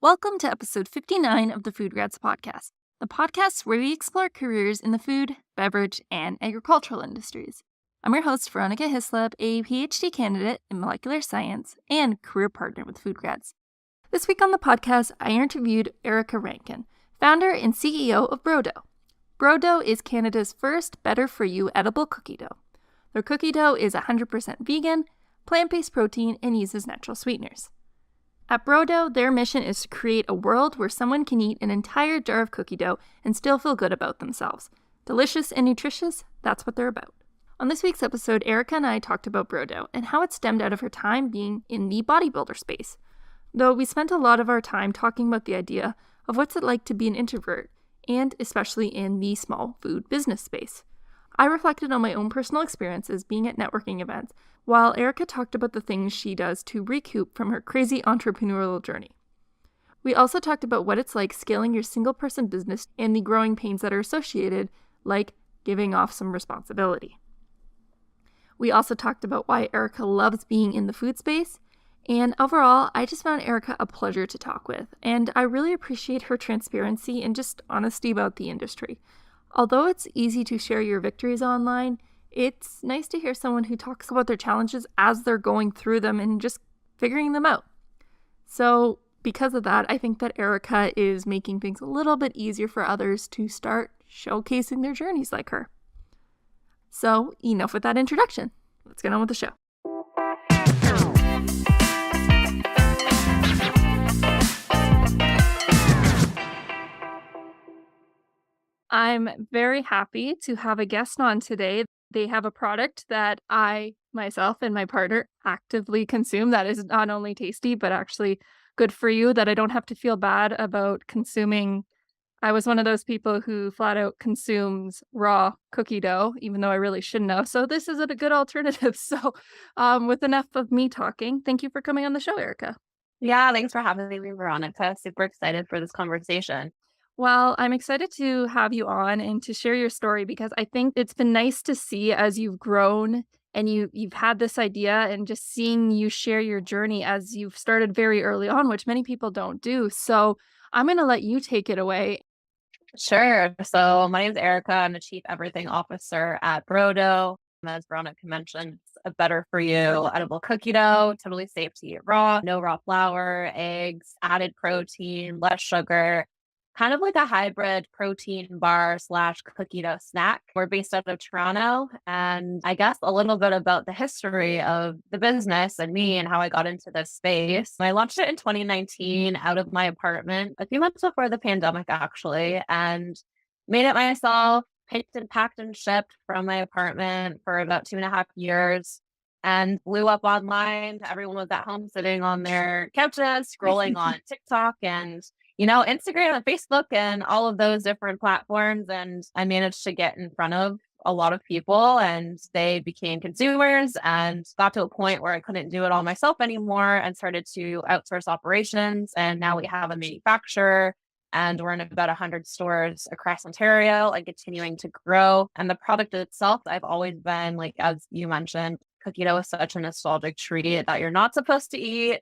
Welcome to episode 59 of the FoodGrads Podcast, the podcast where we explore careers in the food, beverage, and agricultural industries. I'm your host, Veronica Hislop, a PhD candidate in molecular science and career partner with FoodGrads. This week on the podcast, I interviewed Erica Rankin, founder and CEO of Brodo. Brodo is Canada's first better-for-you edible cookie dough. Their cookie dough is 100% vegan, plant-based protein, and uses natural sweeteners. At Brodo, their mission is to create a world where someone can eat an entire jar of cookie dough and still feel good about themselves. Delicious and nutritious, that's what they're about. On this week's episode, Erica and I talked about Brodo and how it stemmed out of her time being in the bodybuilder space. Though we spent a lot of our time talking about the idea of what's it like to be an introvert, and especially in the small food business space. I reflected on my own personal experiences being at networking events, while Erica talked about the things she does to recoup from her crazy entrepreneurial journey. We also talked about what it's like scaling your single-person business and the growing pains that are associated, like giving off some responsibility. We also talked about why Erica loves being in the food space, and overall, I just found Erica a pleasure to talk with, and I really appreciate her transparency and just honesty about the industry. Although it's easy to share your victories online, it's nice to hear someone who talks about their challenges as they're going through them and just figuring them out. So because of that, I think that Erica is making things a little bit easier for others to start showcasing their journeys like her. So enough with that introduction. Let's get on with the show. I'm very happy to have a guest on today. They have a product that I, myself, and my partner actively consume that is not only tasty, but actually good for you, that I don't have to feel bad about consuming. I was one of those people who flat out consumes raw cookie dough, even though I really shouldn't have. So this is a good alternative. So with enough of me talking, thank you for coming on the show, Erica. Yeah, thanks for having me, Veronica. Super excited for this conversation. Well, I'm excited to have you on and to share your story because I think it's been nice to see as you've grown and you've had this idea and just seeing you share your journey as you've started very early on, which many people don't do. So I'm going to let you take it away. Sure. So my name is Erica. I'm the Chief Everything Officer at Brodo. As Veronica mentioned, it's a better for you edible cookie dough, totally safe to eat raw, no raw flour, eggs, added protein, less sugar. Kind of like a hybrid protein bar / cookie dough snack. We're based out of Toronto. And I guess a little bit about the history of the business and me and how I got into this space. I launched it in 2019 out of my apartment, a few months before the pandemic, actually, and made it myself, picked and packed and shipped from my apartment for about 2.5 years. And blew up online. Everyone was at home sitting on their couches, scrolling on TikTok and Instagram and Facebook and all of those different platforms. And I managed to get in front of a lot of people and they became consumers and got to a point where I couldn't do it all myself anymore and started to outsource operations. And now we have a manufacturer and we're in about 100 stores across Ontario and continuing to grow. And the product itself, I've always been, like, as you mentioned, cookie dough is such a nostalgic treat that you're not supposed to eat.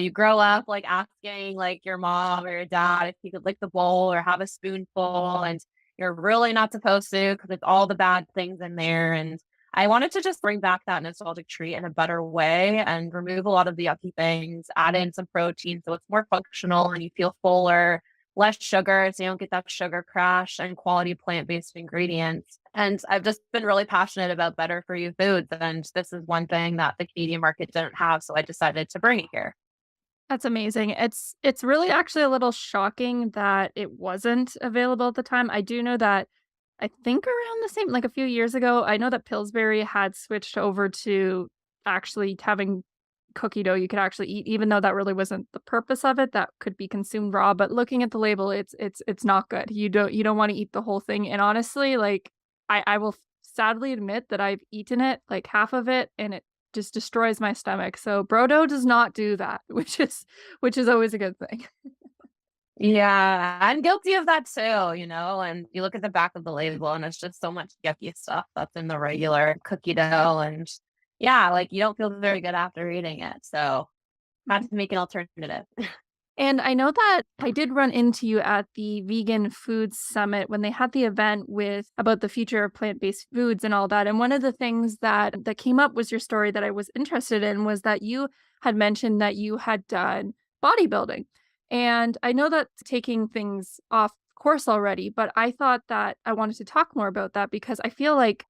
You grow up like asking like your mom or your dad if you could lick the bowl or have a spoonful, and you're really not supposed to because it's all the bad things in there. And I wanted to just bring back that nostalgic treat in a better way and remove a lot of the yucky things, add in some protein so it's more functional and you feel fuller, less sugar so you don't get that sugar crash, and quality plant-based ingredients. And I've just been really passionate about better for you foods. And this is one thing that the Canadian market didn't have. So I decided to bring it here. That's amazing. It's really actually a little shocking that it wasn't available at the time. I do know that I think around the same, like a few years ago, I know that Pillsbury had switched over to actually having cookie dough you could actually eat, even though that really wasn't the purpose of it. That could be consumed raw. But looking at the label, it's not good. You don't want to eat the whole thing. And honestly, like I will sadly admit that I've eaten it, like half of it, and it just destroys my stomach. So Brodo does not do that, which is always a good thing. Yeah, I'm guilty of that too, and you look at the back of the label and it's just so much yucky stuff that's in the regular cookie dough. And yeah, like you don't feel very good after eating it. So had to make an alternative. And I know that I did run into you at the Vegan Food Summit when they had the event with about the future of plant-based foods and all that. And one of the things that came up was your story that I was interested in was that you had mentioned that you had done bodybuilding. And I know that's taking things off course already, but I thought that I wanted to talk more about that because I feel like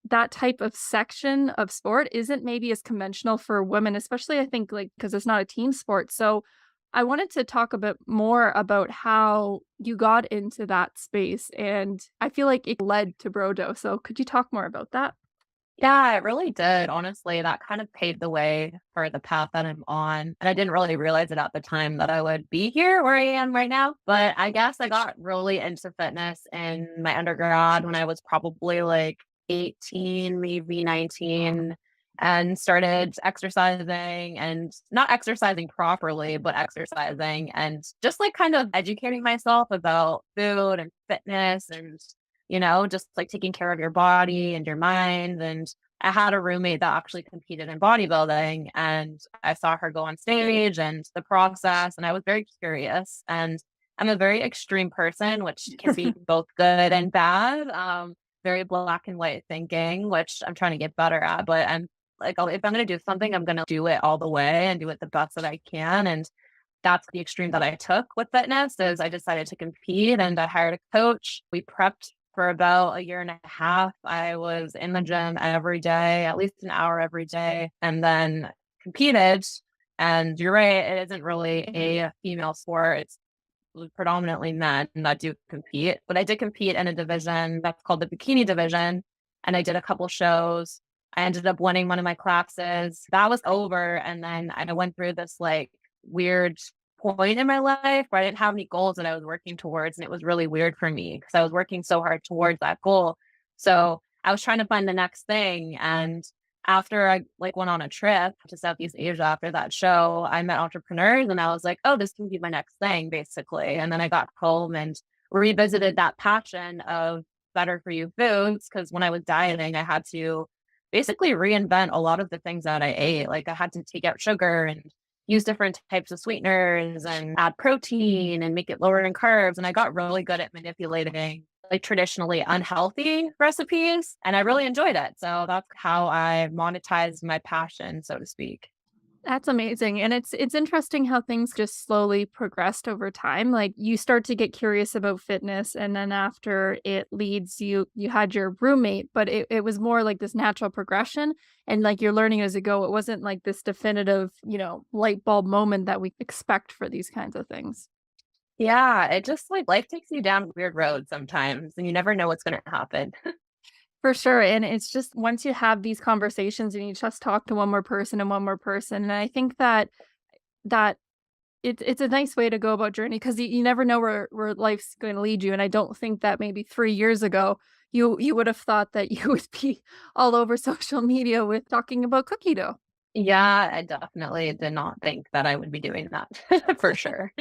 that type of section of sport isn't maybe as conventional for women, especially I think like because it's not a team sport. So I wanted to talk a bit more about how you got into that space, and I feel like it led to Brodo. So could you talk more about that? Yeah, it really did. Honestly, that kind of paved the way for the path that I'm on. And I didn't really realize it at the time that I would be here where I am right now. But I guess I got really into fitness in my undergrad when I was probably like 18, maybe 19, and started exercising and not exercising properly, but exercising and just like kind of educating myself about food and fitness and just like taking care of your body and your mind. And I had a roommate that actually competed in bodybuilding, and I saw her go on stage and the process, and I was very curious. And I'm a very extreme person, which can be both good and bad. Very black and white thinking, which I'm trying to get better at. But I'm like, if I'm going to do something, I'm going to do it all the way and do it the best that I can. And that's the extreme that I took with fitness is I decided to compete and I hired a coach. We prepped for about a year and a half. I was in the gym every day, at least an hour every day, and then competed. And you're right, it isn't really a female sport. It's predominantly men that do compete. But I did compete in a division that's called the bikini division. And I did a couple shows. I ended up winning one of my classes. That was over. And then I went through this like weird point in my life where I didn't have any goals that I was working towards. And it was really weird for me because I was working so hard towards that goal. So I was trying to find the next thing. And after I like went on a trip to Southeast Asia after that show, I met entrepreneurs and I was like, oh, this can be my next thing, basically. And then I got home and revisited that passion of better for you foods. Cause when I was dieting, I had to basically reinvent a lot of the things that I ate. Like I had to take out sugar and use different types of sweeteners and add protein and make it lower in carbs. And I got really good at manipulating like traditionally unhealthy recipes. And I really enjoyed it. So that's how I monetized my passion, so to speak. That's amazing. And it's interesting how things just slowly progressed over time. Like you start to get curious about fitness and then after it leads you had your roommate, but it was more like this natural progression and like you're learning as you go. It wasn't like this definitive, light bulb moment that we expect for these kinds of things. Yeah, it just like life takes you down weird roads sometimes and you never know what's going to happen. For sure, and it's just once you have these conversations and you just talk to one more person and one more person, and I think that it's a nice way to go about journey 'cause you never know where life's gonna lead you, and I don't think that maybe 3 years ago, you would have thought that you would be all over social media with talking about cookie dough. Yeah, I definitely did not think that I would be doing that for sure.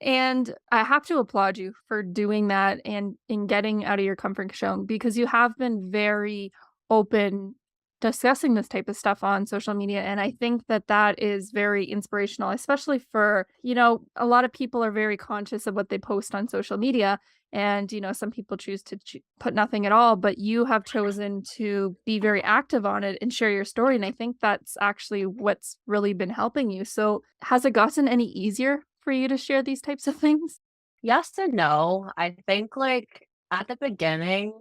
And I have to applaud you for doing that and in getting out of your comfort zone because you have been very open discussing this type of stuff on social media. And I think that that is very inspirational, especially for, a lot of people are very conscious of what they post on social media. And, some people choose to put nothing at all, but you have chosen to be very active on it and share your story. And I think that's actually what's really been helping you. So, has it gotten any easier for you to share these types of things? Yes and no. I think like at the beginning,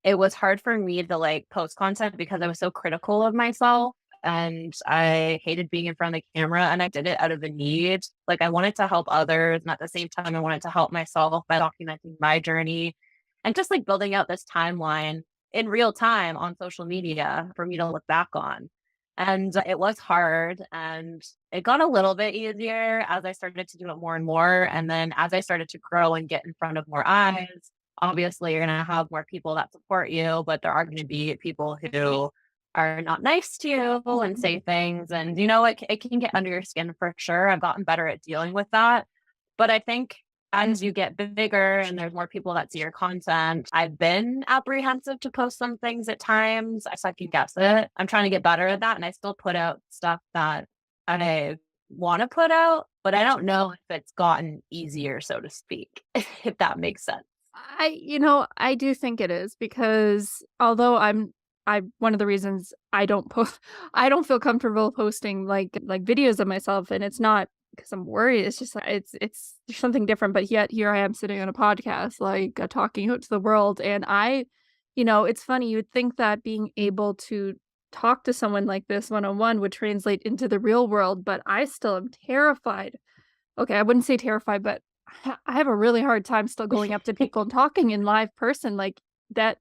it was hard for me to like post content because I was so critical of myself and I hated being in front of the camera and I did it out of a need. Like I wanted to help others and at the same time I wanted to help myself by documenting my journey and just like building out this timeline in real time on social media for me to look back on. And it was hard and it got a little bit easier as I started to do it more and more. And then as I started to grow and get in front of more eyes, obviously you're going to have more people that support you, but there are going to be people who are not nice to you and say things. And, it can get under your skin for sure. I've gotten better at dealing with that. But I think as you get bigger and there's more people that see your content, I've been apprehensive to post some things at times. I second guess it. I'm trying to get better at that. And I still put out stuff that I want to put out, but I don't know if it's gotten easier, so to speak, if that makes sense. I do think it is because although I one of the reasons I don't post I don't feel comfortable posting like videos of myself, and it's not because I'm worried. It's just like it's there's something different. But yet here I am sitting on a podcast, like talking out to the world, and it's funny. You would think that being able to talk to someone like this one on one would translate into the real world, but I still am terrified. Okay, I wouldn't say terrified, but I have a really hard time still going up to people and talking in live person like that.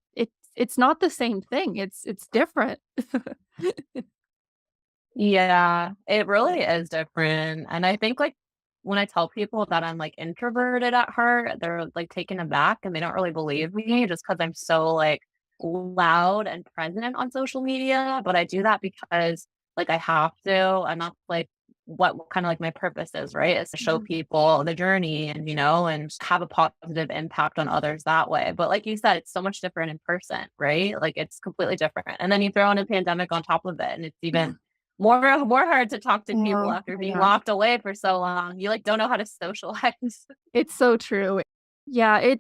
It's not the same thing. It's different. Yeah, it really is different. And I think like when I tell people that I'm like introverted at heart, they're like taken aback and they don't really believe me just because I'm so like loud and present on social media. But I do that because like I have to, and that's like what kind of like my purpose is, right? Is to show Mhm. people the journey and have a positive impact on others that way. But like you said, it's so much different in person, right? Like it's completely different. And then you throw in a pandemic on top of it, and it's even more hard to talk to people Oh, after I being know. locked away for so long. You, like, don't know how to socialize. It's so true. Yeah,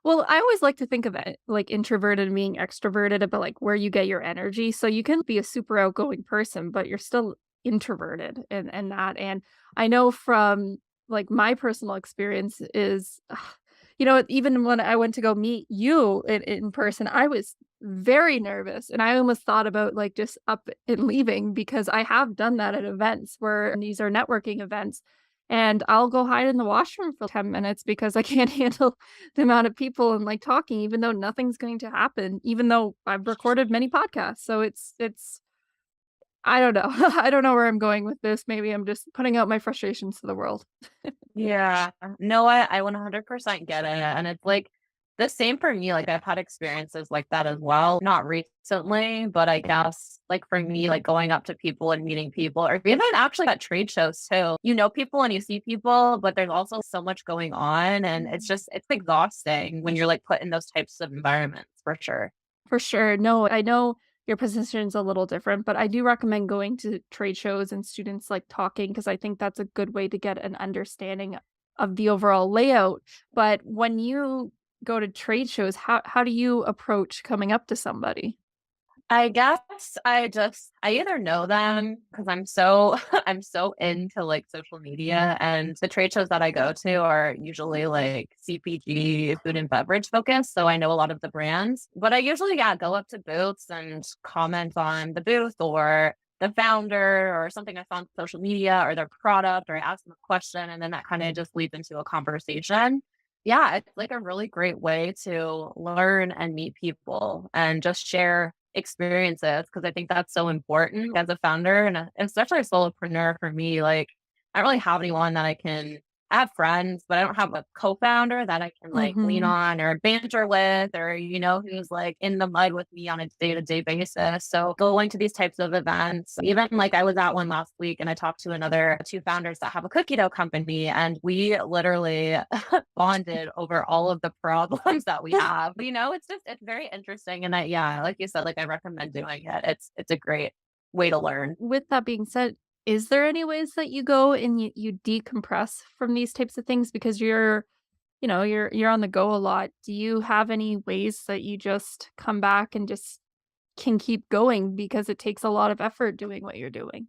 well, I always like to think of it like introverted and being extroverted, but like where you get your energy. So you can be a super outgoing person, but you're still introverted and that. And I know from like my personal experience is, even when I went to go meet you in person, I was very nervous and I almost thought about like just up and leaving because I have done that at events where these are networking events and I'll go hide in the washroom for 10 minutes because I can't handle the amount of people and, like, talking even though nothing's going to happen, even though I've recorded many podcasts. So it's I don't know. I don't know where I'm going with this. Maybe I'm just putting out my frustrations to the world. Yeah. No, I 100% get it, and it's, like, the same for me, like, I've had experiences like that as well, not recently, but I guess, like, for me, like, going up to people and meeting people or even actually at trade shows too. You know people and you see people, but there's also so much going on, and it's exhausting when you're, like, put in those types of environments for sure. For sure. No, I know your position's a little different, but I do recommend going to trade shows and students, like, talking because I think that's a good way to get an understanding of the overall layout. But when you go to trade shows, how do you approach coming up to somebody? I guess I either know them because I'm so I'm so into like social media, and the trade shows that I go to are usually like CPG, food and beverage focused. So I know a lot of the brands, but I usually, yeah, go up to booths and comment on the booth or the founder or something I found on social media or their product, or I ask them a question, and then that kind of just leads into a conversation. Yeah, it's like a really great way to learn and meet people and just share experiences because I think that's so important as a founder and especially a solopreneur for me. Like, I don't really have anyone that I have friends, but I don't have a co-founder that I can like lean Mhm. on or banter with or, who's like in the mud with me on a day-to-day basis. So going to these types of events, even like I was at one last week and I talked to another two founders that have a cookie dough company, and we literally bonded over all of the problems that we have. It's very interesting. And yeah, like you said, like I recommend doing it. It's a great way to learn. With that being said, is there any ways that you go and you decompress from these types of things because you're on the go a lot? Do you have any ways that you just come back and just can keep going because it takes a lot of effort doing what you're doing?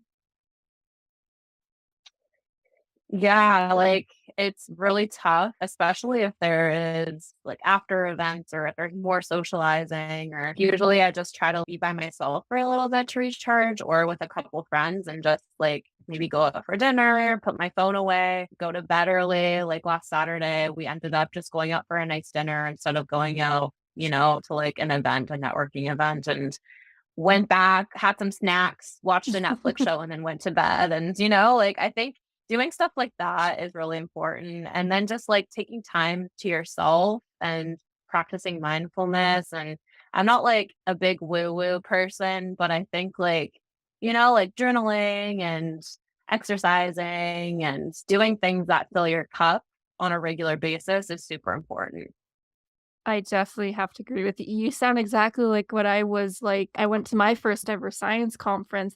Yeah, like it's really tough, especially if there is like after events or if there's more socializing, or usually I just try to be by myself for a little bit to recharge or with a couple friends and just like maybe go out for dinner, put my phone away, go to bed early. Like last Saturday, we ended up just going out for a nice dinner instead of going out, to like an event, a networking event, and went back, had some snacks, watched a Netflix show, and then went to bed. And, like I think doing stuff like that is really important. And then just like taking time to yourself and practicing mindfulness. And I'm not like a big woo woo person, but I think like journaling and exercising and doing things that fill your cup on a regular basis is super important. I definitely have to agree with you. You sound exactly like what I was like. I went to my first ever science conference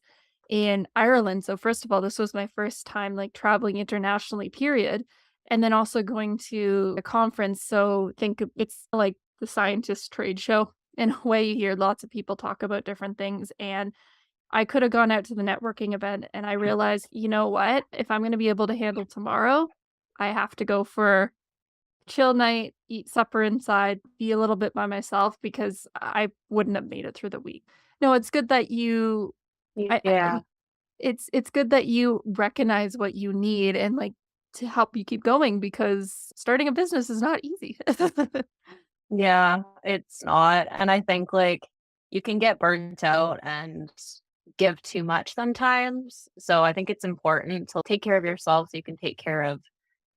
in Ireland. So first of all, this was my first time like traveling internationally, period. And then also going to a conference. So it's like the scientist trade show. In a way, you hear lots of people talk about different things. And I could have gone out to the networking event and I realized, you know what? If I'm going to be able to handle tomorrow, I have to go for chill night, eat supper inside, be a little bit by myself because I wouldn't have made it through the week. No, it's good that you Yeah. it's good that you recognize what you need and like to help you keep going because starting a business is not easy. Yeah, it's not. And I think like you can get burnt out and give too much sometimes. So I think it's important to take care of yourself so you can take care of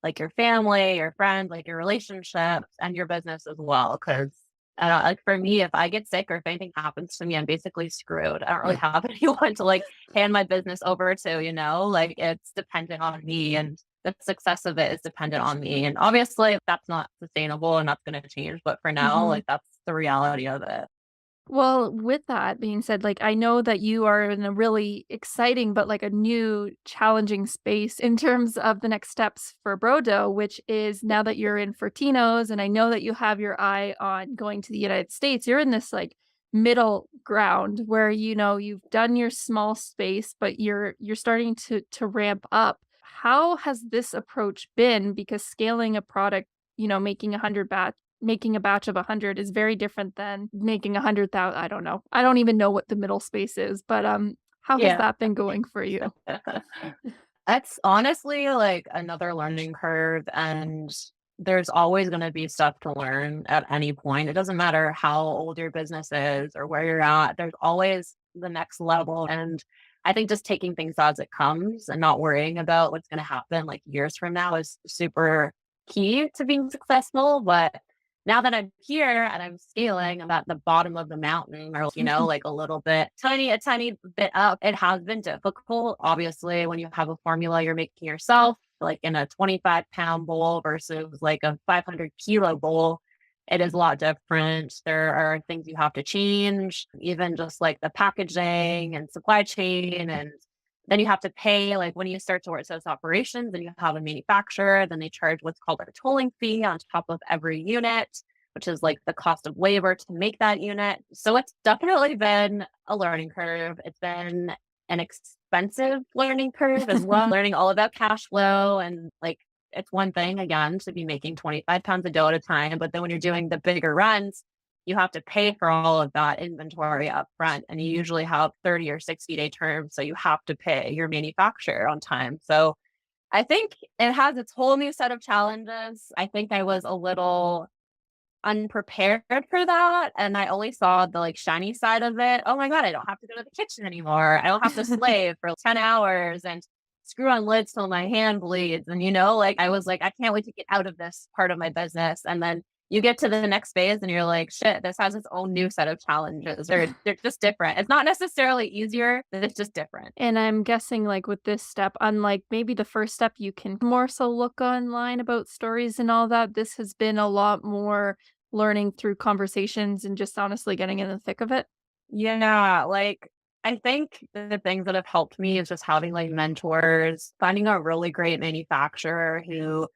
like your family, your friends, like your relationships and your business as well. Cause like for me, if I get sick or if anything happens to me, I'm basically screwed. I don't really have anyone to like hand my business over to, like it's dependent on me and the success of it is dependent on me. And obviously that's not sustainable and that's going to change. But for now, Mhm. like that's the reality of it. Well, with that being said, like I know that you are in a really exciting but like a new challenging space in terms of the next steps for Brodo, which is now that you're in Fortino's and I know that you have your eye on going to the United States, you're in this like middle ground where you've done your small space, but you're starting to ramp up. How has this approach been? Because scaling a product, making a batch of 100 is very different than making 100,000. I don't know. I don't even know what the middle space is, but, how has Yeah. that been going for you? That's honestly like another learning curve. And there's always going to be stuff to learn at any point. It doesn't matter how old your business is or where you're at, there's always the next level. And I think just taking things as it comes and not worrying about what's going to happen like years from now is super key to being successful. But now that I'm here and I'm scaling, I'm at the bottom of the mountain or, like a tiny bit up. It has been difficult. Obviously, when you have a formula you're making yourself, like in a 25-pound bowl versus like a 500-kilo bowl, it is a lot different. There are things you have to change, even just like the packaging and supply chain. And then you have to pay, like when you start towards those operations and you have a manufacturer, then they charge what's called a tolling fee on top of every unit, which is like the cost of labor to make that unit. So it's definitely been a learning curve. It's been an expensive learning curve as well, learning all about cash flow. And like, it's one thing again to be making 25 pounds of dough at a time. But then when you're doing the bigger runs, you have to pay for all of that inventory up front. And you usually have 30 or 60-day terms. So you have to pay your manufacturer on time. So I think it has its whole new set of challenges. I think I was a little unprepared for that. And I only saw the like shiny side of it. Oh my God, I don't have to go to the kitchen anymore. I don't have to slave for 10 hours and screw on lids till my hand bleeds. And, like I was like, I can't wait to get out of this part of my business. And then you get to the next phase and you're like, shit, this has its own new set of challenges. They're just different. It's not necessarily easier, but it's just different. And I'm guessing, like, with this step, unlike maybe the first step, you can more so look online about stories and all that. This has been a lot more learning through conversations and just honestly getting in the thick of it. Yeah, like I think the things that have helped me is just having like mentors, finding a really great manufacturer who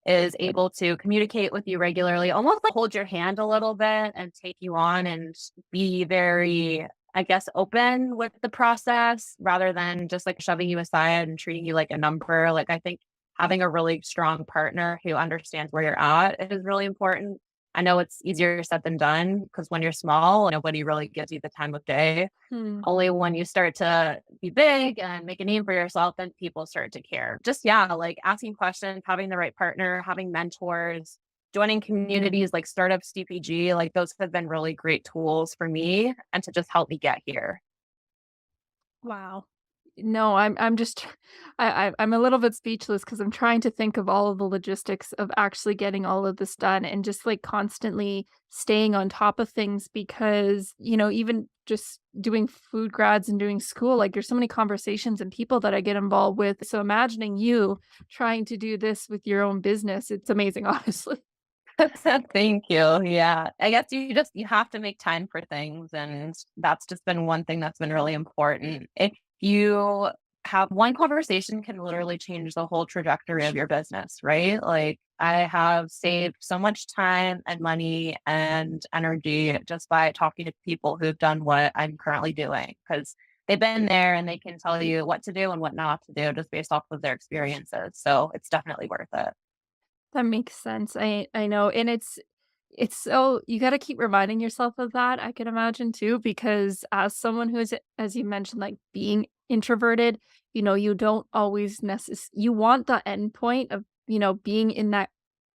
is able to communicate with you regularly, almost like hold your hand a little bit and take you on and be very, I guess, open with the process rather than just like shoving you aside and treating you like a number. Like I think having a really strong partner who understands where you're at is really important. I know it's easier said than done because when you're small, nobody really gives you the time of day. Hmm. Only when you start to be big and make a name for yourself, then people start to care. Just, yeah, like asking questions, having the right partner, having mentors, joining communities like Startups DPG, like those have been really great tools for me and to just help me get here. Wow. No, I'm just I'm a little bit speechless because I'm trying to think of all of the logistics of actually getting all of this done and just like constantly staying on top of things because, even just doing food grads and doing school, like there's so many conversations and people that I get involved with. So imagining you trying to do this with your own business, it's amazing, honestly. Thank you. Yeah. I guess you have to make time for things. And that's just been one thing that's been really important. If you have one conversation can literally change the whole trajectory of your business, right? Like I have saved so much time and money and energy just by talking to people who've done what I'm currently doing because they've been there and they can tell you what to do and what not to do just based off of their experiences. So it's definitely worth it. That makes sense. I know, and it's so you gotta keep reminding yourself of that, I can imagine too, because as someone who is, as you mentioned, like, being introverted, you don't always you want the end point of, being in that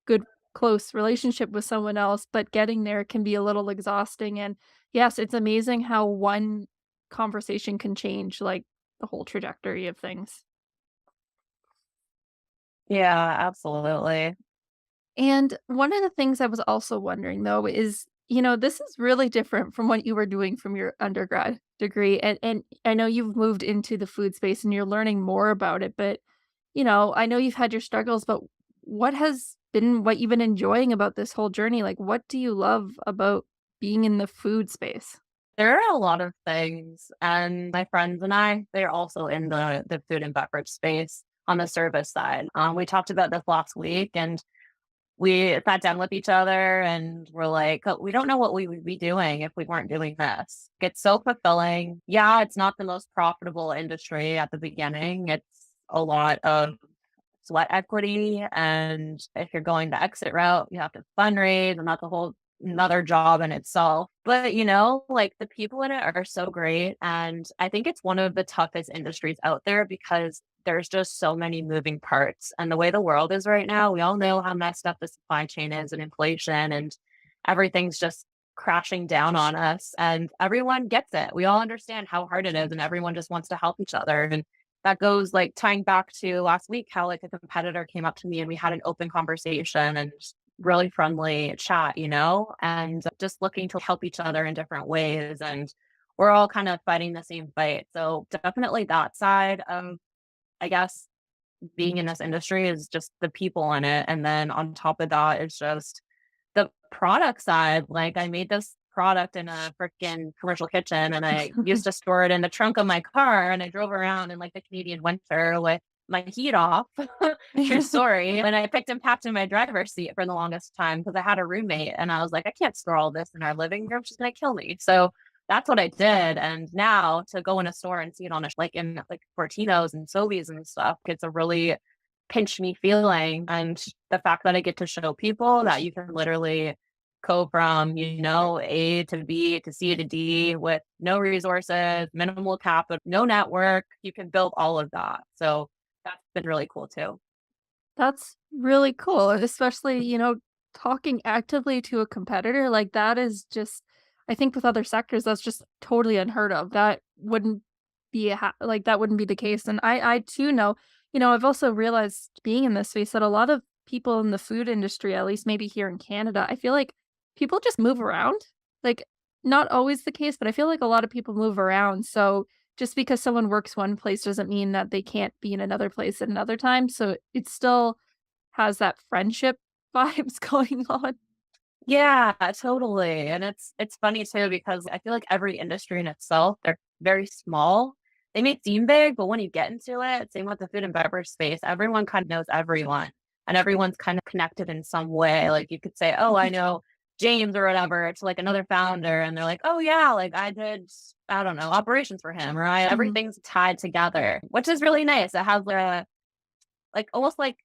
good, close relationship with someone else, but getting there can be a little exhausting, and, yes, it's amazing how one conversation can change, like, the whole trajectory of things. Yeah, absolutely. And one of the things I was also wondering though is, this is really different from what you were doing from your undergrad degree. And I know you've moved into the food space and you're learning more about it, but I know you've had your struggles, but what you've been enjoying about this whole journey? Like what do you love about being in the food space? There are a lot of things, and my friends and I, they're also in the food and beverage space on the service side. We talked about this last week, and we sat down with each other, and we're like, "Oh, we don't know what we would be doing if we weren't doing this." It's so fulfilling. Yeah, it's not the most profitable industry at the beginning. It's a lot of sweat equity. And if you're going the exit route, you have to fundraise, and that's a whole another job in itself. But like the people in it are so great. And I think it's one of the toughest industries out there because there's just so many moving parts. And the way the world is right now, we all know how messed up the supply chain is and inflation and everything's just crashing down on us. And everyone gets it. We all understand how hard it is and everyone just wants to help each other. And that goes like tying back to last week, how like a competitor came up to me and we had an open conversation and just really friendly chat, and just looking to help each other in different ways. And we're all kind of fighting the same fight. So definitely that side of, I guess, being in this industry is just the people in it. And then on top of that, it's just the product side. Like I made this product in a freaking commercial kitchen and I used to store it in the trunk of my car and I drove around in like the Canadian winter with my heat off. True story. And I picked and packed in my driver's seat for the longest time because I had a roommate and I was like, I can't store all this in our living room. She's gonna kill me. So that's what I did. And now to go in a store and see it on like in like Fortinos and Sobeys and stuff, it's a really pinch me feeling. And the fact that I get to show people that you can literally go from, A to B to C to D with no resources, minimal capital, no network, you can build all of that. So that's been really cool too. That's really cool, especially, talking actively to a competitor, like, that is just I think with other sectors, that's just totally unheard of. That wouldn't that wouldn't be the case, and I too know I've also realized being in this space that a lot of people in the food industry, at least maybe here in Canada, I feel like people just move around. Like, not always the case, but I feel like a lot of people move around, so just because someone works one place doesn't mean that they can't be in another place at another time, so it still has that friendship vibes going on. Yeah, totally. And it's funny too because I feel like every industry in itself, they're very small. They may seem big, but when you get into it, same with the food and beverage space, everyone kind of knows everyone and everyone's kind of connected in some way. Like you could say, "Oh, I know James or whatever," to like another founder and they're like, "Oh yeah, like I did, I don't know, operations for him," or I Mhm. everything's tied together, which is really nice. It has like almost like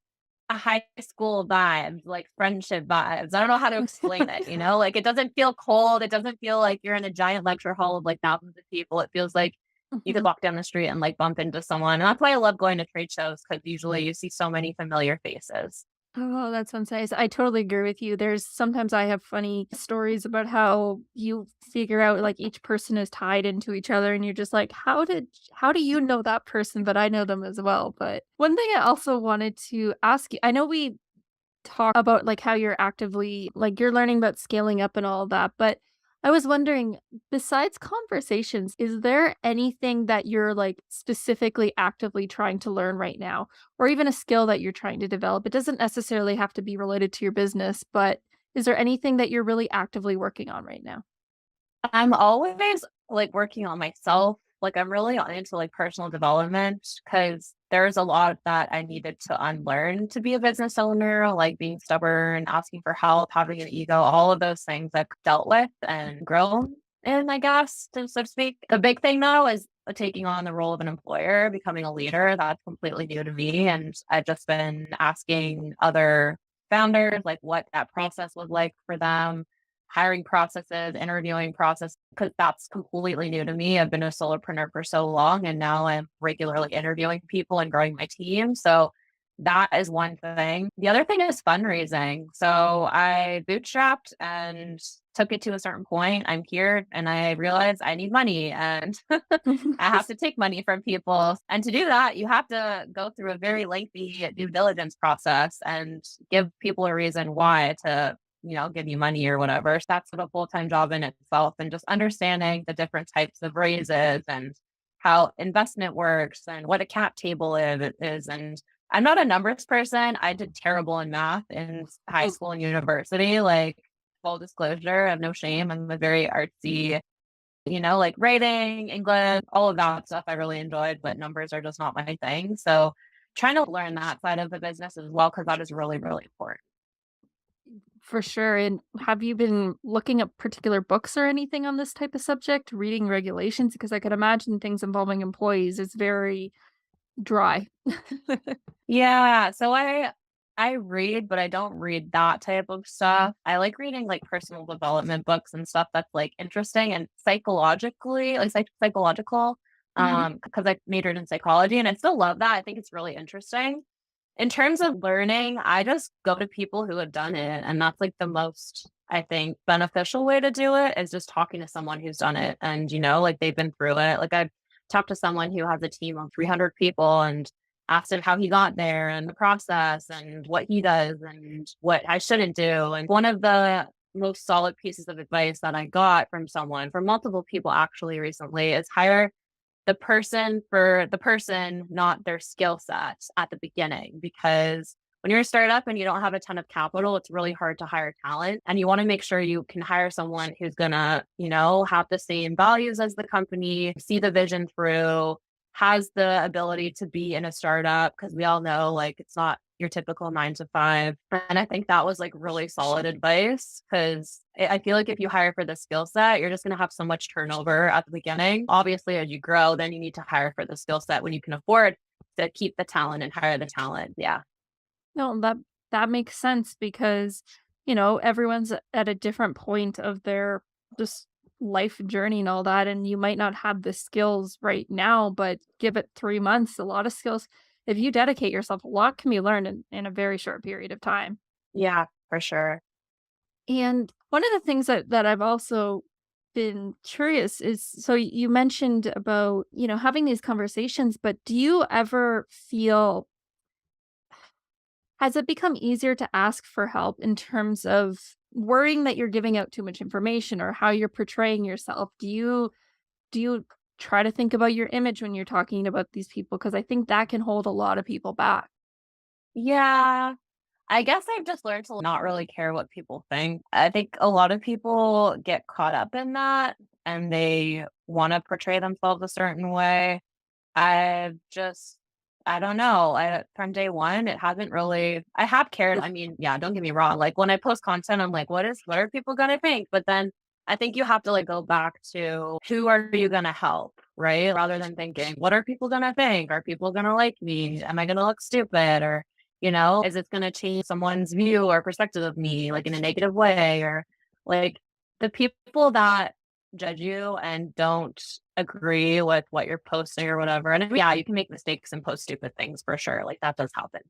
a high school vibes, like friendship vibes. I don't know how to explain it, Like it doesn't feel cold. It doesn't feel like you're in a giant lecture hall of like thousands of people. It feels like you could Mhm. walk down the street and like bump into someone. And that's why I love going to trade shows because usually you see so many familiar faces. Oh, that sounds nice. I totally agree with you. There's sometimes I have funny stories about how you figure out like each person is tied into each other and you're just like, how do you know that person, but I know them as well. But one thing I also wanted to ask you, I know we talk about like how you're actively like you're learning about scaling up and all of that, but I was wondering, besides conversations, is there anything that you're like specifically actively trying to learn right now, or even a skill that you're trying to develop? It doesn't necessarily have to be related to your business, but is there anything that you're really actively working on right now? I'm always like working on myself. Like I'm really into like personal development because there's a lot that I needed to unlearn to be a business owner, like being stubborn, asking for help, having an ego, all of those things I've dealt with and grown in, I guess, so to speak. The big thing though is taking on the role of an employer, becoming a leader. That's completely new to me. And I've just been asking other founders like what that process was like for them, hiring processes, interviewing process, because that's completely new to me. I've been a solopreneur for so long, and now I'm regularly interviewing people and growing my team. So that is one thing. The other thing is fundraising. So I bootstrapped and took it to a certain point. I'm here and I realized I need money and I have to take money from people. And to do that, you have to go through a very lengthy due diligence process and give people a reason why to, give you money or whatever. So that's a full-time job in itself, and just understanding the different types of raises and how investment works and what a cap table is. And I'm not a numbers person. I did terrible in math in high school and university. Like, full disclosure, I have no shame. I'm a very artsy, like writing, English, all of that stuff I really enjoyed, but numbers are just not my thing. So trying to learn that side of the business as well, because that is really, really important. For sure. And have you been looking up particular books or anything on this type of subject, reading regulations? Because I could imagine things involving employees is very dry. Yeah. So I read, but I don't read that type of stuff. I like reading like personal development books and stuff that's like interesting and psychologically, like psychological. Mhm. Because I majored in psychology and I still love that. I think it's really interesting. In terms of learning, I just go to people who have done it. And that's like the most, I think, beneficial way to do it is just talking to someone who's done it. And, like they've been through it. Like I've talked to someone who has a team of 300 people and asked him how he got there and the process and what he does and what I shouldn't do. And one of the most solid pieces of advice that I got from someone, from multiple people actually recently, is hire the person for the person, not their skill set at the beginning. Because when you're a startup and you don't have a ton of capital, it's really hard to hire talent. And you want to make sure you can hire someone who's going to, have the same values as the company, see the vision through, has the ability to be in a startup. Because we all know like it's not your typical 9 to 5. And I think that was like really solid advice, because I feel like if you hire for the skill set, you're just going to have so much turnover at the beginning. Obviously, as you grow, then you need to hire for the skill set when you can afford to keep the talent and hire the talent. Yeah. No, that makes sense because, everyone's at a different point of their just life journey and all that. And you might not have the skills right now, but give it 3 months, a lot of skills. If you dedicate yourself, a lot can be learned in a very short period of time. Yeah, for sure. And one of the things that I've also been curious is so you mentioned about, having these conversations, but do you ever feel has it become easier to ask for help in terms of worrying that you're giving out too much information or how you're portraying yourself? Do you try to think about your image when you're talking about these people? Because I think that can hold a lot of people back. Yeah. I guess I've just learned to not really care what people think. I think a lot of people get caught up in that and they want to portray themselves a certain way. I've just, I don't know. From day one, it hasn't really, I have cared. I mean, yeah, don't get me wrong. Like when I post content, I'm like, what are people going to think? But then I think you have to like go back to who are you going to help? Right. Rather than thinking, what are people going to think? Are people going to like me? Am I going to look stupid? Or, is it going to change someone's view or perspective of me, like in a negative way? Or like the people that judge you and don't agree with what you're posting or whatever. And yeah, you can make mistakes and post stupid things for sure. Like that does happen.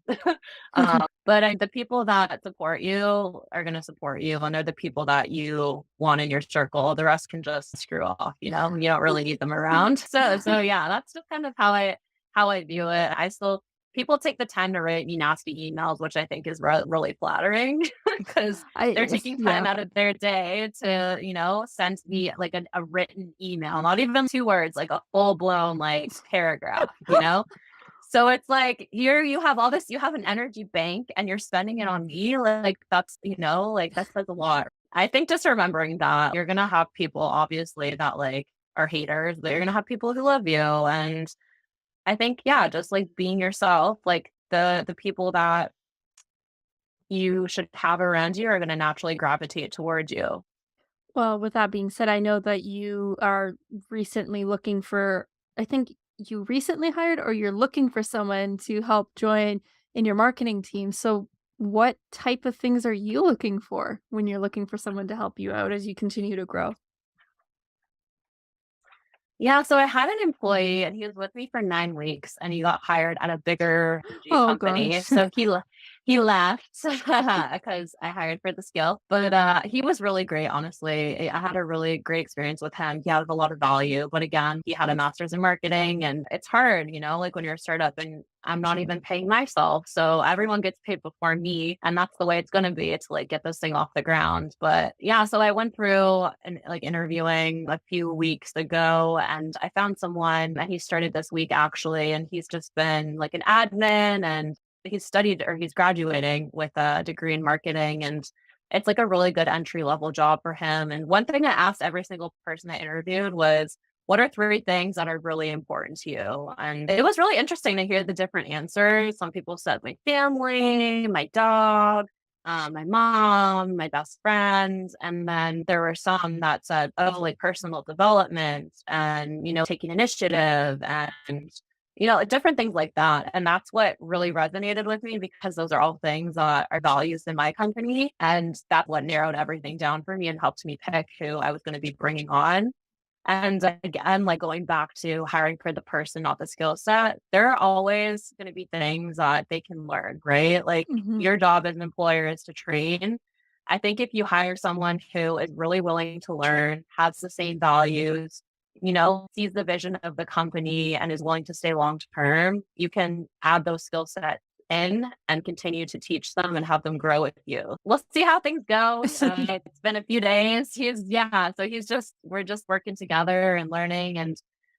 But the people that support you are going to support you, and they're the people that you want in your circle. The rest can just screw off. You don't really need them around. So yeah, that's just kind of how I view it. I still People take the time to write me nasty emails, which I think is really flattering because they're taking time Yeah. out of their day to, send me like a written email, not even 2 words, like a full blown like paragraph. So it's like you have all this, you have an energy bank and you're spending it on me. Like that's, like that says a lot. I think just remembering that you're going to have people obviously that like are haters, but you're going to have people who love you. And I think, yeah, just like being yourself, like the people that you should have around you are going to naturally gravitate towards you. Well, with that being said, I know that you are recently looking for, I think you recently hired or you're looking for someone to help join in your marketing team. So, what type of things are you looking for when you're looking for someone to help you out as you continue to grow? Yeah, so I had an employee and he was with me for 9 weeks and he got hired at a bigger CPG Oh company. gosh. So he left because I hired for the skill. But he was really great, honestly. I had a really great experience with him. He had a lot of value. But again, he had a master's in marketing and it's hard, like when you're a startup and I'm not even paying myself. So everyone gets paid before me. And that's the way it's going to be to like get this thing off the ground. But yeah, so I went through and like interviewing a few weeks ago and I found someone and he started this week actually. And he's just been like an admin and he's graduating with a degree in marketing and it's like a really good entry level job for him. And one thing I asked every single person I interviewed was, what are 3 things that are really important to you? And it was really interesting to hear the different answers. Some people said my family, my dog, my mom, my best friend. And then there were some that said, oh, like personal development and, taking initiative and, different things like that. And that's what really resonated with me because those are all things that are values in my company. And that's what narrowed everything down for me and helped me pick who I was going to be bringing on. And again, like going back to hiring for the person, not the skill set, there are always going to be things that they can learn, right? Like Mhm. your job as an employer is to train. I think if you hire someone who is really willing to learn, has the same values, sees the vision of the company and is willing to stay long term, you can add those skill sets in and continue to teach them and have them grow with you. We'll see how things go. It's been a few days. We're just working together and learning, and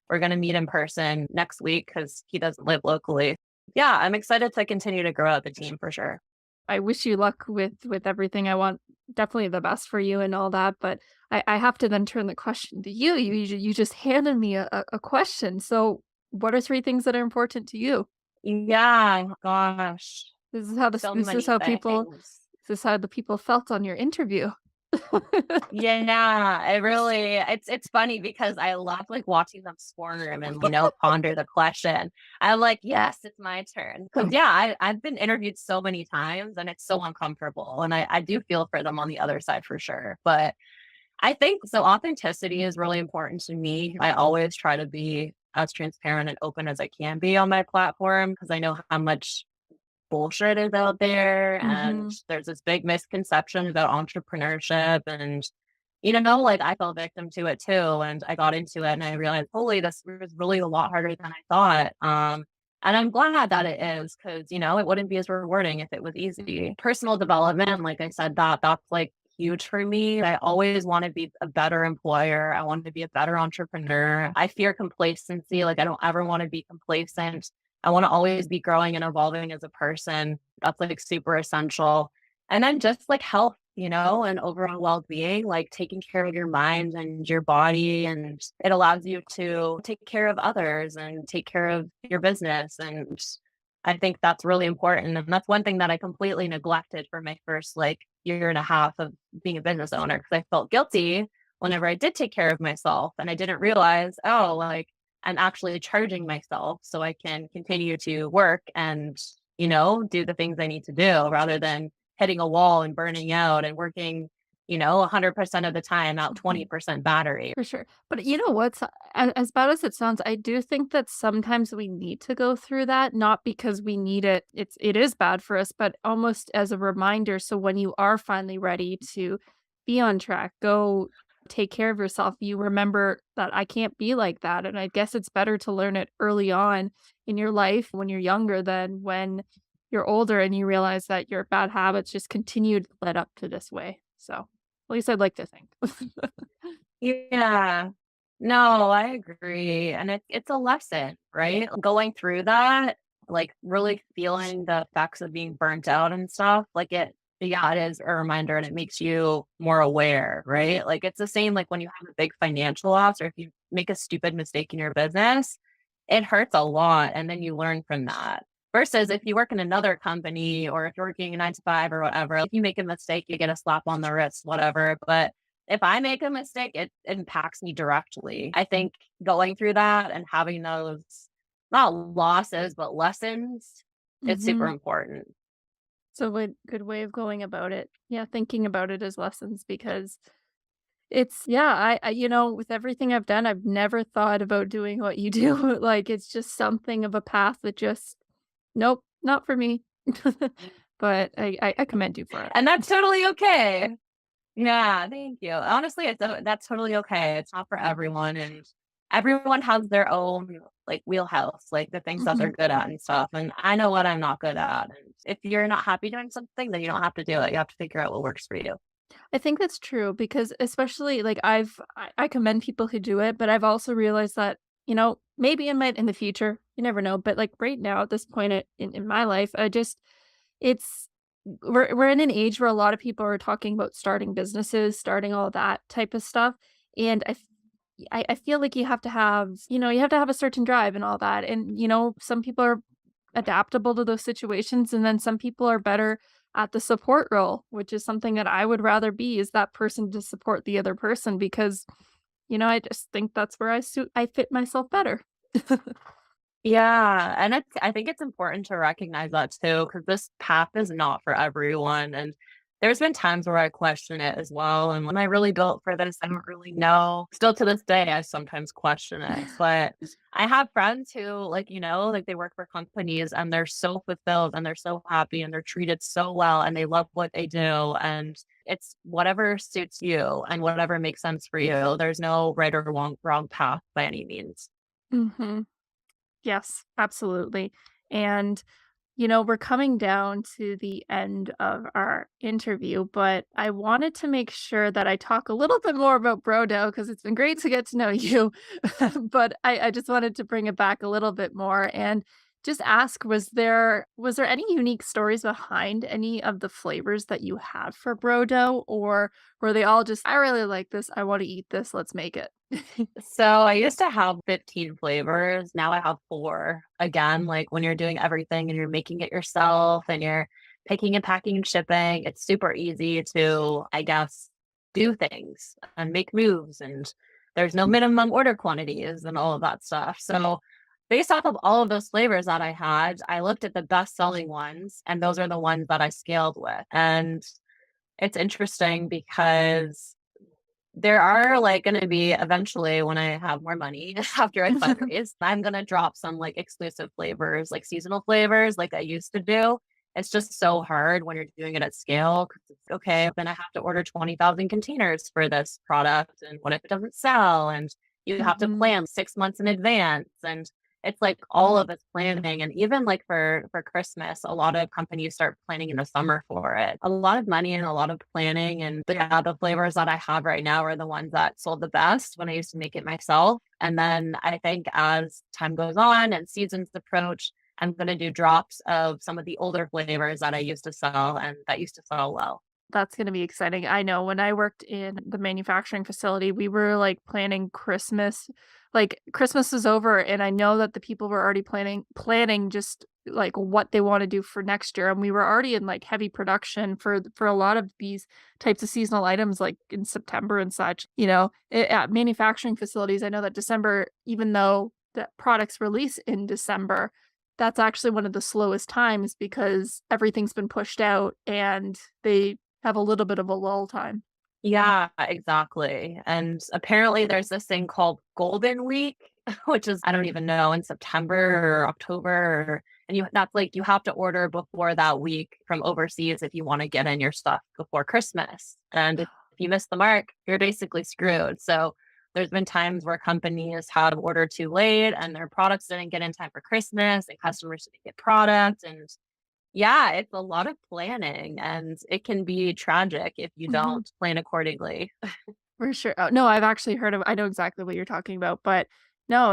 we're going to meet in person next week because he doesn't live locally. Yeah, I'm excited to continue to grow out the team for sure. I wish you luck with everything. I want definitely the best for you and all that, but I have to then turn the question to you. You just handed me a question. So, what are 3 things that are important to you? Yeah, gosh, so This is many how people things. this is how the people felt on your interview. Yeah, it's funny because I love like watching them squirm and ponder the question. I'm like, yes, it's my turn. Because yeah, I've been interviewed so many times and it's so uncomfortable. And I do feel for them on the other side for sure. But I think so authenticity is really important to me. I always try to be as transparent and open as I can be on my platform because I know how much bullshit is out there and Mhm. there's this big misconception about entrepreneurship and like I fell victim to it too and I got into it and I realized holy this was really a lot harder than I thought and I'm glad that it is because it wouldn't be as rewarding if it was easy. Personal development, like I said, that's like huge for me. I always want to be a better employer. I want to be a better entrepreneur. I fear complacency. Like I don't ever want to be complacent. I want to always be growing and evolving as a person. That's like super essential. And then just like health, and overall well being, like taking care of your mind and your body. And it allows you to take care of others and take care of your business. And I think that's really important. And that's one thing that I completely neglected for my first like year and a half of being a business owner because I felt guilty whenever I did take care of myself. And I didn't realize, oh, like, I'm actually charging myself so I can continue to work and, do the things I need to do rather than hitting a wall and burning out and working, 100% of the time out Mhm. 20% battery. For sure. But you know what? As bad as it sounds, I do think that sometimes we need to go through that, not because we need it. It is bad for us, but almost as a reminder. So when you are finally ready to be on track, go take care of yourself, you remember that I can't be like that. And I guess it's better to learn it early on in your life when you're younger than when you're older and you realize that your bad habits just continued led up to this way. So at least I'd like to think. Yeah. No, I agree. And it's a lesson, right? Going through that, like really feeling the effects of being burnt out and stuff, like Yeah, it is a reminder and it makes you more aware, right? Like it's the same like when you have a big financial loss or if you make a stupid mistake in your business, it hurts a lot and then you learn from that. Versus if you work in another company or if you're working a 9 to 5 or whatever, if you make a mistake, you get a slap on the wrist, whatever. But if I make a mistake, it impacts me directly. I think going through that and having those not losses, but lessons is super Hmm. important. So a good way of going about it. Yeah, thinking about it as lessons because it's yeah, with everything I've done, I've never thought about doing what you do. Like it's just something of a path that just nope, not for me. But I commend you for it. And that's totally okay. Yeah, thank you. Honestly, that's totally okay. It's not for everyone, and everyone has their own like wheelhouse, like the things that Mhm. they're good at and stuff. And I know what I'm not good at. And if you're not happy doing something, then you don't have to do it. You have to figure out what works for you. I think that's true because especially like I commend people who do it, but I've also realized that, maybe in the future, you never know, but like right now at this point in my life, it's we're in an age where a lot of people are talking about starting businesses, starting all that type of stuff. And I feel like you have to have a certain drive and all that. And, some people are adaptable to those situations, and then some people are better at the support role, which is something that I would rather be is that person to support the other person because, I just think that's where I fit myself better. Yeah, and I think it's important to recognize that too, because this path is not for everyone. And there's been times where I question it as well. And when I really built for this, I don't really know. Still to this day, I sometimes question it. But I have friends who, like, like they work for companies and they're so fulfilled and they're so happy and they're treated so well and they love what they do. And it's whatever suits you and whatever makes sense for you. There's no right or wrong path by any means. Mhm. Yes, absolutely. And, we're coming down to the end of our interview, but I wanted to make sure that I talk a little bit more about Brodo because it's been great to get to know you. But I just wanted to bring it back a little bit more and just ask, was there any unique stories behind any of the flavors that you have for Brodo? Or were they all just, I really like this, I want to eat this, let's make it? So I used to have 15 flavors. Now I have 4. Again, like when you're doing everything and you're making it yourself and you're picking and packing and shipping, it's super easy to, I guess, do things and make moves. And there's no minimum order quantities and all of that stuff. So based off of all of those flavors that I had, I looked at the best selling ones, and those are the ones that I scaled with. And it's interesting because there are, like, gonna be eventually when I have more money after I fundraise, I'm gonna drop some, like, exclusive flavors, like seasonal flavors like I used to do. It's just so hard when you're doing it at scale 'cause it's, "Okay, then I have to order 20,000 containers for this product, and what if it doesn't sell?" And you have to Mhm. plan 6 months in advance, and it's, like, all of this planning, and even, like, for Christmas, a lot of companies start planning in the summer for it. A lot of money and a lot of planning, and yeah, the flavors that I have right now are the ones that sold the best when I used to make it myself, and then I think as time goes on and seasons approach, I'm gonna do drops of some of the older flavors that I used to sell and that used to sell well. That's gonna be exciting. I know when I worked in the manufacturing facility, we were, like, planning Christmas. Like, Christmas is over, and I know that the people were already planning just, like, what they wanna do for next year, and we were already in, like, heavy production for a lot of these types of seasonal items, like, in September and such, at manufacturing facilities, I know that December, even though the products release in December, that's actually one of the slowest times because everything's been pushed out and they have a little bit of a lull time. Yeah, exactly, and apparently there's this thing called Golden Week, which is I don't even know, in September or October, and that's like you have to order before that week from overseas if you wanna get in your stuff before Christmas, and if you miss the mark, you're basically screwed. So, there's been times where companies have ordered too late and their products didn't get in time for Christmas and customers didn't get product, and yeah, it's a lot of planning, and it can be tragic if you Mhm. don't plan accordingly. For sure. Oh, no, I've actually heard of I know exactly what you're talking about, but No,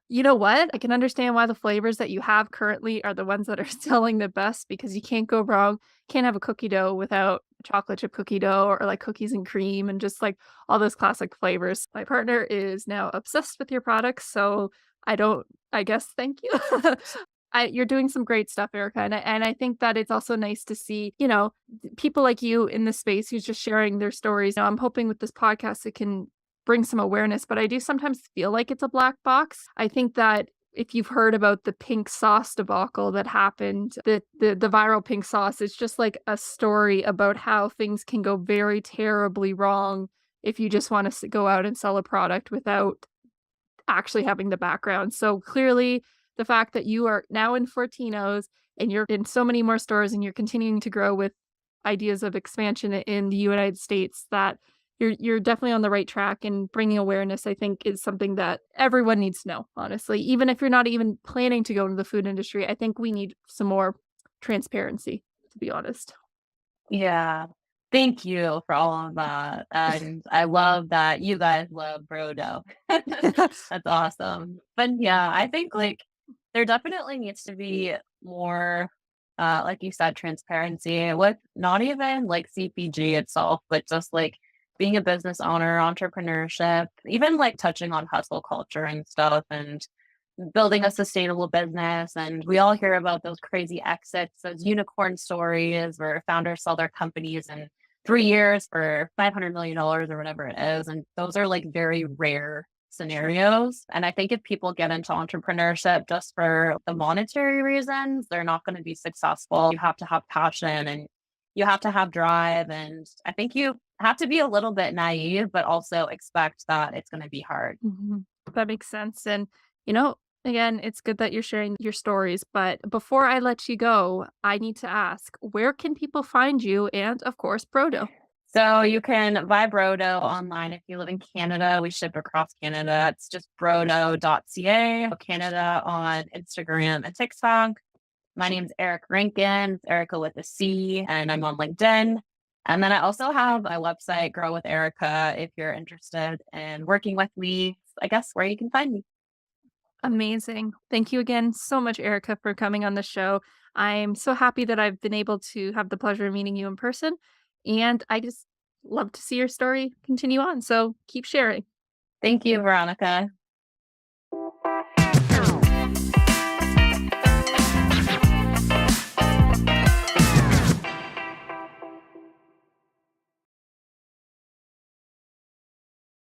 you know what? I can understand why the flavors that you have currently are the ones that are selling the best because you can't go wrong. Can't have a cookie dough without chocolate chip cookie dough or like cookies and cream and just like all those classic flavors. My partner is now obsessed with your products, so I guess thank you. You're doing some great stuff, Erica, and I think that it's also nice to see, people like you in this space who's just sharing their stories. Now, I'm hoping with this podcast it can bring some awareness, but I do sometimes feel like it's a black box. I think that if you've heard about the pink sauce debacle that happened, the viral pink sauce, it's just like a story about how things can go very terribly wrong if you just want to go out and sell a product without actually having the background. So clearly, the fact that you are now in Fortino's and you're in so many more stores and you're continuing to grow with ideas of expansion in the United States, that you're definitely on the right track, and bringing awareness, I think, is something that everyone needs to know, honestly. Even if you're not even planning to go into the food industry, I think we need some more transparency, to be honest. Yeah. Thank you for all of that. And I love that you guys love Brodo. That's awesome. But yeah, I think like there definitely needs to be more, like you said, transparency with not even like CPG itself, but just like being a business owner, entrepreneurship, even like touching on hustle culture and stuff and building a sustainable business. And we all hear about those crazy exits, those unicorn stories where founders sell their companies in 3 years for $500 million or whatever it is. And those are like very rare scenarios. And I think if people get into entrepreneurship just for the monetary reasons, they're not going to be successful. You have to have passion and you have to have drive. And I think you have to be a little bit naive, but also expect that it's going to be hard. Mhm. That makes sense. And, you know, again, it's good that you're sharing your stories. But before I let you go, I need to ask, where can people find you? And of course, Brodo. So you can buy Brodo online if you live in Canada. We ship across Canada. It's just brodo.ca. Canada on Instagram and TikTok. My name's Erica Rankin, it's Erica with a C, and I'm on LinkedIn. And then I also have my website, Grow with Erica, if you're interested in working with me. I guess where you can find me. Amazing. Thank you again so much, Erica, for coming on the show. I'm so happy that I've been able to have the pleasure of meeting you in person. And I just love to see your story continue on. So keep sharing. Thank you, Veronica.